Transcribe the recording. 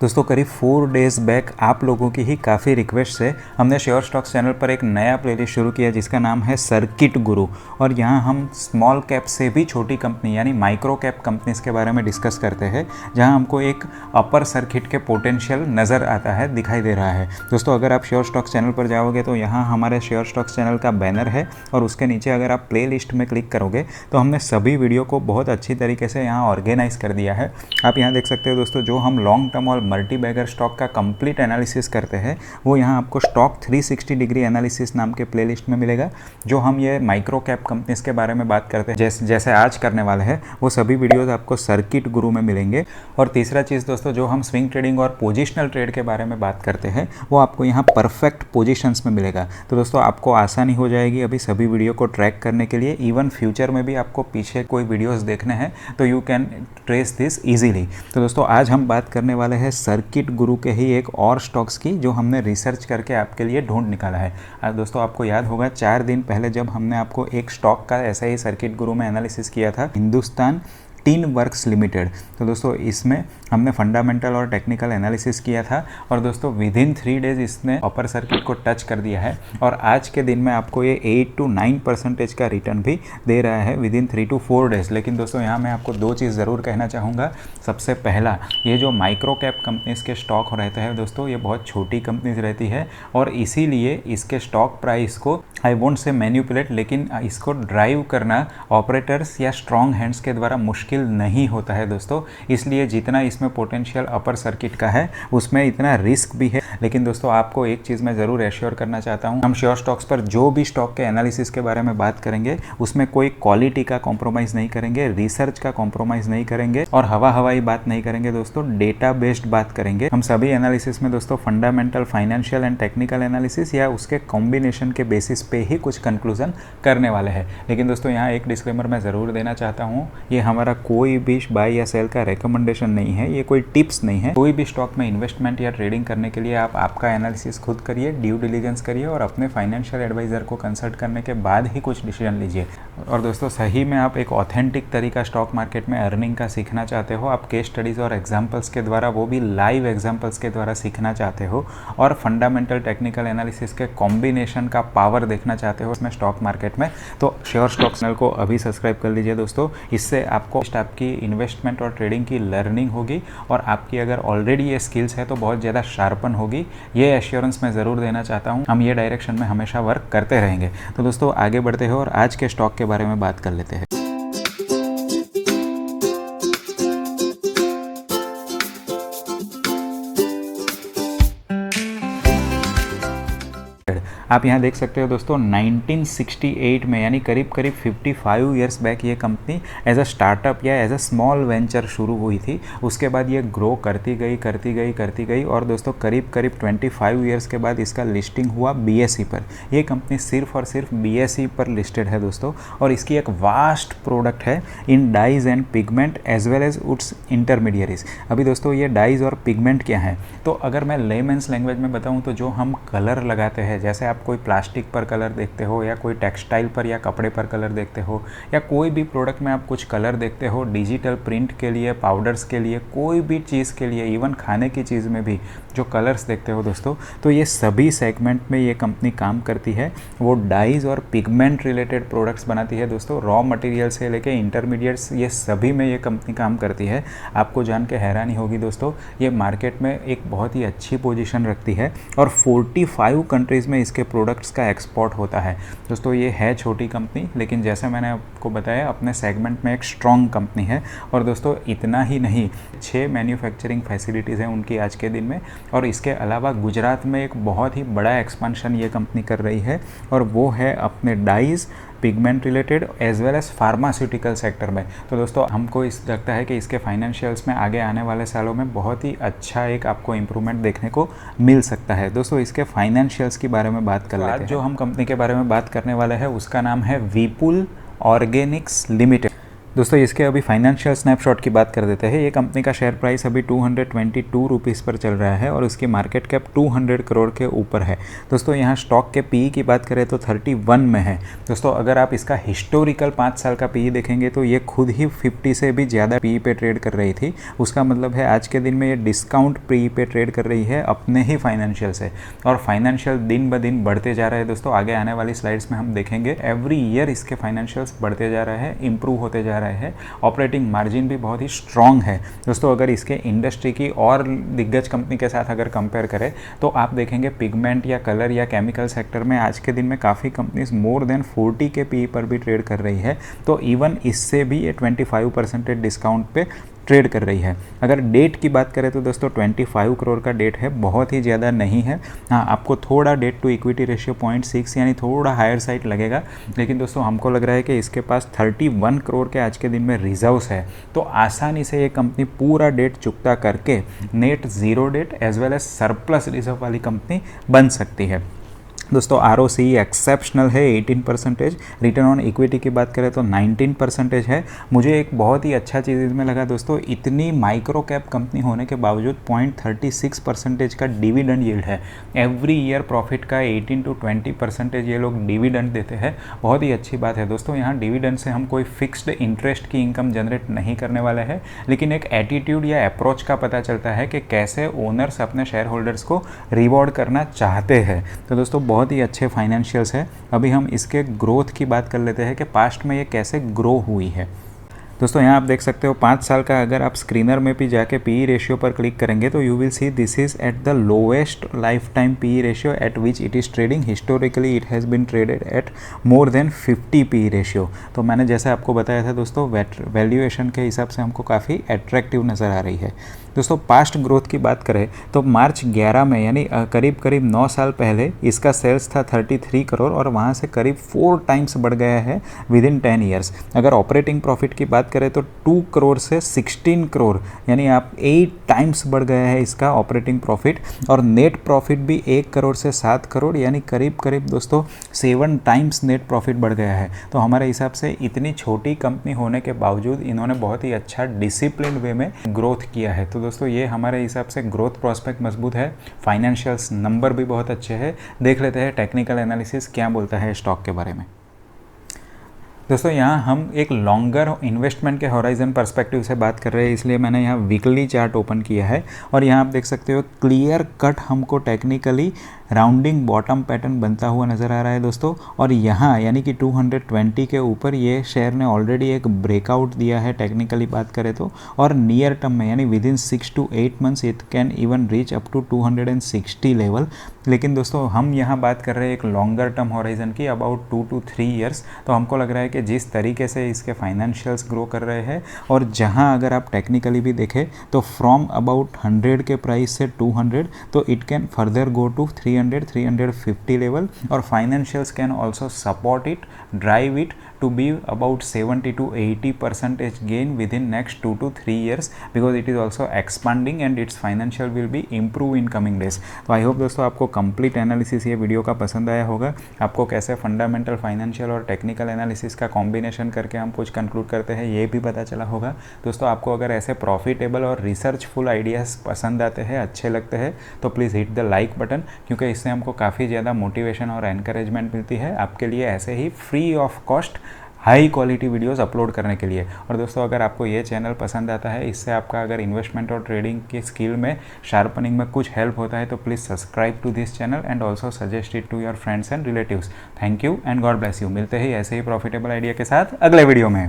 दोस्तों करीब 4 days back आप लोगों की ही काफ़ी रिक्वेस्ट से हमने श्योर स्टॉक्स चैनल पर एक नया प्लेलिस्ट शुरू किया जिसका नाम है सर्किट गुरु। और यहाँ हम स्मॉल कैप से भी छोटी कंपनी यानी माइक्रो कैप कंपनीज के बारे में डिस्कस करते हैं, जहाँ हमको एक अपर सर्किट के पोटेंशियल नज़र आता है, दिखाई दे रहा है। दोस्तों अगर आप श्योर स्टॉक्स चैनल पर जाओगे तो यहाँ हमारे श्योर स्टॉक्स चैनल का बैनर है और उसके नीचे अगर आप प्ले लिस्ट में क्लिक करोगे तो हमने सभी वीडियो को बहुत अच्छी तरीके से यहाँ ऑर्गेनाइज कर दिया है। आप यहाँ देख सकते हो दोस्तों, जो हम लॉन्ग टर्म और मल्टी बैगर स्टॉक का कंप्लीट एनालिसिस करते हैं वो यहाँ आपको स्टॉक 360 डिग्री एनालिसिस नाम के प्लेलिस्ट में मिलेगा। जो हम ये माइक्रो कैप कंपनीज के बारे में बात करते हैं जैसे आज करने वाले हैं, वो सभी वीडियोस आपको सर्किट गुरु में मिलेंगे। और तीसरा चीज़ दोस्तों, जो हम स्विंग ट्रेडिंग और पोजिशनल ट्रेड के बारे में बात करते हैं वो आपको यहाँ परफेक्ट पोजिशंस में मिलेगा। तो दोस्तों आपको आसानी हो जाएगी अभी सभी वीडियो को ट्रैक करने के लिए। इवन फ्यूचर में भी आपको पीछे कोई वीडियोस देखने हैं तो you can trace this easily. तो दोस्तों आज हम बात करने वाले हैं सर्किट गुरु के ही एक और स्टॉक्स की, जो हमने रिसर्च करके आपके लिए ढूंढ निकाला है। आज दोस्तों आपको याद होगा 4 दिन पहले जब हमने आपको एक स्टॉक का ऐसा ही सर्किट गुरु में एनालिसिस किया था, हिंदुस्तान टिन वर्क्स लिमिटेड। तो दोस्तों इसमें हमने फंडामेंटल और टेक्निकल एनालिसिस किया था और दोस्तों विद इन 3 डेज इसने अपर सर्किट को टच कर दिया है और आज के दिन में आपको ये 8 to 9% का रिटर्न भी दे रहा है विद इन 3 to 4 डेज। लेकिन दोस्तों यहाँ मैं आपको 2 चीज़ ज़रूर कहना चाहूँगा। सबसे पहला, ये जो माइक्रो कैप कंपनीज के स्टॉक रहते हैं दोस्तों, ये बहुत छोटी कंपनीज रहती है और इसीलिए इसके स्टॉक प्राइस को आई वोंट से मैन्युपुलेट, लेकिन इसको ड्राइव करना ऑपरेटर्स या स्ट्रॉन्ग हैंड्स के द्वारा मुश्किल नहीं होता है दोस्तों। इसलिए जितना इसमें पोटेंशियल अपर सर्किट का है उसमें इतना रिस्क भी है। लेकिन दोस्तों आपको एक चीज़ मैं ज़रूर एश्योर करना चाहता हूँ, हम श्योर स्टॉक्स पर जो भी स्टॉक के एनालिसिस के बारे में बात करेंगे उसमें कोई क्वालिटी का कॉम्प्रोमाइज़ नहीं करेंगे, रिसर्च का कॉम्प्रोमाइज़ नहीं करेंगे और हवाई बात नहीं करेंगे दोस्तों, डेटा बेस्ड बात करेंगे। हम सभी एनालिसिस में दोस्तों fundamental, financial and technical analysis या उसके कॉम्बिनेशन के बेसिस पे ही कुछ कंक्लूजन करने वाले हैं। लेकिन दोस्तों यहाँ एक डिस्क्लेमर मैं ज़रूर देना चाहता हूँ, ये हमारा कोई भी बाय या सेल का रिकमेंडेशन नहीं है, ये कोई टिप्स नहीं है। कोई भी स्टॉक में इन्वेस्टमेंट या ट्रेडिंग करने के लिए आप आपका एनालिसिस खुद करिए, ड्यू डिलिजेंस करिए और अपने फाइनेंशियल एडवाइज़र को कंसल्ट करने के बाद ही कुछ डिसीजन लीजिए। और दोस्तों सही में आप एक ऑथेंटिक तरीका स्टॉक मार्केट में अर्निंग का सीखना चाहते हो, आप केस स्टडीज़ और एग्जाम्पल्स के द्वारा, वो भी लाइव एग्जाम्पल्स के द्वारा सीखना चाहते हो और फंडामेंटल टेक्निकल एनालिसिस के कॉम्बिनेशन का पावर देखना चाहते हो इसमें स्टॉक मार्केट में, तो श्योर स्टॉक चैनल को अभी सब्सक्राइब कर लीजिए दोस्तों। इससे आपको आपकी इन्वेस्टमेंट और ट्रेडिंग की लर्निंग होगी और आपकी अगर ऑलरेडी ये स्किल्स है तो बहुत ज़्यादा शार्पन होगी। ये एश्योरेंस मैं ज़रूर देना चाहता हूँ, हम ये डायरेक्शन में हमेशा वर्क करते रहेंगे। तो दोस्तों आगे बढ़ते हैं और आज के स्टॉक के बारे में बात कर लेते हैं। आप यहाँ देख सकते हो दोस्तों 1968 में यानी करीब 55 ईयर्स बैक ये कंपनी एज अ स्टार्टअप या एज अ स्मॉल वेंचर शुरू हुई थी। उसके बाद ये ग्रो करती गई और दोस्तों करीब 25 ईयर्स के बाद इसका लिस्टिंग हुआ BSE पर। ये कंपनी सिर्फ और सिर्फ BSE पर लिस्टेड है दोस्तों और इसकी एक वास्ट प्रोडक्ट है in dyes and pigment as well as woods intermediaries. अभी दोस्तों ये डाइज और पिगमेंट क्या है, तो अगर मैं लेमन्स लैंग्वेज में बताऊँ तो जो हम कलर लगाते हैं, जैसे आप कोई प्लास्टिक पर कलर देखते हो या कोई टेक्सटाइल पर या कपड़े पर कलर देखते हो या कोई भी प्रोडक्ट में आप कुछ कलर देखते हो, डिजिटल प्रिंट के लिए, पाउडर्स के लिए, कोई भी चीज़ के लिए, इवन खाने की चीज़ में भी जो कलर्स देखते हो दोस्तों, तो ये सभी सेगमेंट में ये कंपनी काम करती है। वो डाइज और पिगमेंट रिलेटेड प्रोडक्ट्स बनाती है दोस्तों, रॉ मटेरियल से लेके इंटरमीडिएट्स, ये सभी में ये कंपनी काम करती है। आपको जान के हैरानी होगी दोस्तों, ये मार्केट में एक बहुत ही अच्छी पोजीशन रखती है और 45 कंट्रीज़ में इसके प्रोडक्ट्स का एक्सपोर्ट होता है दोस्तों। ये है छोटी कंपनी, लेकिन जैसे मैंने आपको बताया अपने सेगमेंट में एक स्ट्रॉन्ग कंपनी है। और दोस्तों इतना ही नहीं, 6 मैन्युफैक्चरिंग फैसिलिटीज़ हैं उनकी आज के दिन में और इसके अलावा गुजरात में एक बहुत ही बड़ा एक्सपेंशन ये कंपनी कर रही है और वो है अपने dyes, pigment related as well as pharmaceutical sector में। तो दोस्तों हमको लगता है कि इसके फाइनेंशियल्स में आगे आने वाले सालों में बहुत ही अच्छा एक आपको इम्प्रूवमेंट देखने को मिल सकता है। दोस्तों इसके फाइनेंशियल्स के बारे में बात कर लेते हैं। आज जो हम कंपनी के बारे में बात करने वाले हैं उसका नाम है विपुल ऑर्गेनिक्स लिमिटेड। दोस्तों इसके अभी फाइनेंशियल स्नैपशॉट की बात कर देते हैं। ये कंपनी का शेयर प्राइस अभी 222 रुपीज़ पर चल रहा है और उसकी मार्केट कैप 200 करोड़ के ऊपर है। दोस्तों यहाँ स्टॉक के पीई की बात करें तो 31 में है। दोस्तों अगर आप इसका हिस्टोरिकल 5 साल का पीई देखेंगे तो ये खुद ही 50 से भी ज़्यादा पीई पे ट्रेड कर रही थी। उसका मतलब है आज के दिन में ये डिस्काउंट पीई पे ट्रेड कर रही है अपने ही फाइनेंशियल से, और फाइनेंशियल दिन ब दिन बढ़ते जा रहा है। दोस्तों आगे आने वाली स्लाइड्स में हम देखेंगे एवरी ईयर इसके फाइनेंशियल्स बढ़ते जा रहा है, इंप्रूव होते जा रहा है। ऑपरेटिंग मार्जिन भी बहुत ही स्ट्रॉन्ग है। दोस्तों अगर इसके इंडस्ट्री की और दिग्गज कंपनी के साथ अगर कंपेयर करें तो आप देखेंगे पिगमेंट या कलर या केमिकल सेक्टर में आज के दिन में काफ़ी कंपनीज मोर देन 40 के पी पर भी ट्रेड कर रही है। तो इवन इससे भी ये 25% डिस्काउंट पे ट्रेड कर रही है। अगर डेट की बात करें तो दोस्तों 25 करोड़ का डेट है, बहुत ही ज़्यादा नहीं है। हाँ, आपको थोड़ा डेट टू इक्विटी रेशियो 0.6 यानी थोड़ा हायर साइड लगेगा, लेकिन दोस्तों हमको लग रहा है कि इसके पास 31 करोड़ के आज के दिन में रिजर्व्स है, तो आसानी से ये कंपनी पूरा डेट चुकता करके net zero debt as well as surplus reserve वाली कंपनी बन सकती है। दोस्तों ROCE एक्सेप्शनल है 18%। रिटर्न ऑन इक्विटी की बात करें तो 19% है। मुझे एक बहुत ही अच्छा चीज़ इसमें लगा दोस्तों, इतनी माइक्रो कैप कंपनी होने के बावजूद 0.36% का डिविडेंड यील्ड है। एवरी ईयर प्रॉफिट का 18 to 20% ये लोग डिविडेंड देते हैं। बहुत ही अच्छी बात है दोस्तों। यहाँ डिविडेंड से हम कोई फिक्स्ड इंटरेस्ट की इनकम जनरेट नहीं करने वाले हैं, लेकिन एक एटीट्यूड या अप्रोच का पता चलता है कि कैसे ओनर्स अपने शेयर होल्डर्स को रिवॉर्ड करना चाहते हैं। तो दोस्तों बहुत ही अच्छे फाइनेंशियल्स है। अभी हम इसके ग्रोथ की बात कर लेते हैं कि पास्ट में ये कैसे ग्रो हुई है। दोस्तों यहाँ आप देख सकते हो 5 साल का अगर आप स्क्रीनर में भी जाके पीई रेशियो पर क्लिक करेंगे तो you will see this is at the lowest lifetime PE ratio at which it is trading. Historically it has been traded at more than 50 PE ratio. तो मैंने जैसे आपको बताया था दोस्तों, वैल्यूएशन के हिसाब से हमको काफ़ी अट्रैक्टिव नज़र आ रही है। दोस्तों पास्ट ग्रोथ की बात करें तो मार्च 11 में यानी करीब 9 साल पहले इसका सेल्स था 33 करोड़ और वहाँ से करीब 4 टाइम्स बढ़ गया है विद इन 10 ईयर्स। अगर ऑपरेटिंग प्रॉफिट की बात करें तो 2 करोड़ से 16 करोड़ यानी आप 8 टाइम्स बढ़ गया है इसका ऑपरेटिंग प्रॉफिट, और नेट प्रॉफिट भी 1 करोड़ से 7 करोड़ यानी करीब दोस्तों 7 टाइम्स नेट प्रॉफिट बढ़ गया है। तो हमारे हिसाब से इतनी छोटी कंपनी होने के बावजूद इन्होंने बहुत ही अच्छा डिसिप्लिन वे में ग्रोथ किया है। तो दोस्तों ये हमारे हिसाब से ग्रोथ प्रोस्पेक्ट मजबूत है, फाइनेंशियल्स नंबर भी बहुत अच्छे हैं। देख लेते हैं टेक्निकल एनालिसिस क्या बोलता है स्टॉक के बारे में। दोस्तों यहाँ हम एक लॉन्गर इन्वेस्टमेंट के हॉराइजन पर्सपेक्टिव से बात कर रहे हैं, इसलिए मैंने यहाँ वीकली चार्ट ओपन किया है और यहाँ आप देख सकते हो क्लियर कट हमको टेक्निकली राउंडिंग बॉटम पैटर्न बनता हुआ नज़र आ रहा है दोस्तों। और यहाँ यानी कि 220 के ऊपर ये शेयर ने ऑलरेडी एक ब्रेकआउट दिया है टेक्निकली बात करें तो, और नियर टर्म में यानी within 6 to 8 months it can even reach up to 260 level. लेकिन दोस्तों हम यहाँ बात कर रहे हैं एक लॉन्गर टर्म हॉराइजन की, अबाउट 2 to 3 ईयर्स। तो हमको लग रहा है कि जिस तरीके से इसके फाइनेंशियल्स ग्रो कर रहे हैं और जहाँ अगर आप टेक्निकली भी देखें तो फ्रॉम अबाउट 100 के प्राइस से 200 तो it can further go to 300-350 level, और financials can also support it, drive it to be about 70 to 80% gain within next 2 to 3 years because it is also expanding and its financial will be improve in coming days। तो I hope दोस्तों आपको complete analysis ये video का पसंद आया होगा। आपको कैसे फंडामेंटल, फाइनेंशियल और टेक्निकल एनालिसिस का कॉम्बिनेशन करके हम कुछ कंक्लूड करते हैं ये भी पता चला होगा। दोस्तों आपको अगर ऐसे प्रॉफिटेबल और रिसर्चफुल आइडियाज़ पसंद आते हैं, अच्छे लगते हैं, तो please hit the like button, क्योंकि इससे हमको काफ़ी ज़्यादा मोटिवेशन और एनकरेजमेंट मिलती है आपके लिए ऐसे ही free of cost high quality videos upload करने के लिए। और दोस्तों अगर आपको ये चैनल पसंद आता है, इससे आपका अगर इन्वेस्टमेंट और ट्रेडिंग की स्किल में शार्पनिंग में कुछ हेल्प होता है, तो please subscribe to this channel and also suggest it to your friends and relatives. Thank you and God bless you. मिलते हैं ऐसे ही प्रॉफिटेबल आइडिया के साथ अगले वीडियो में।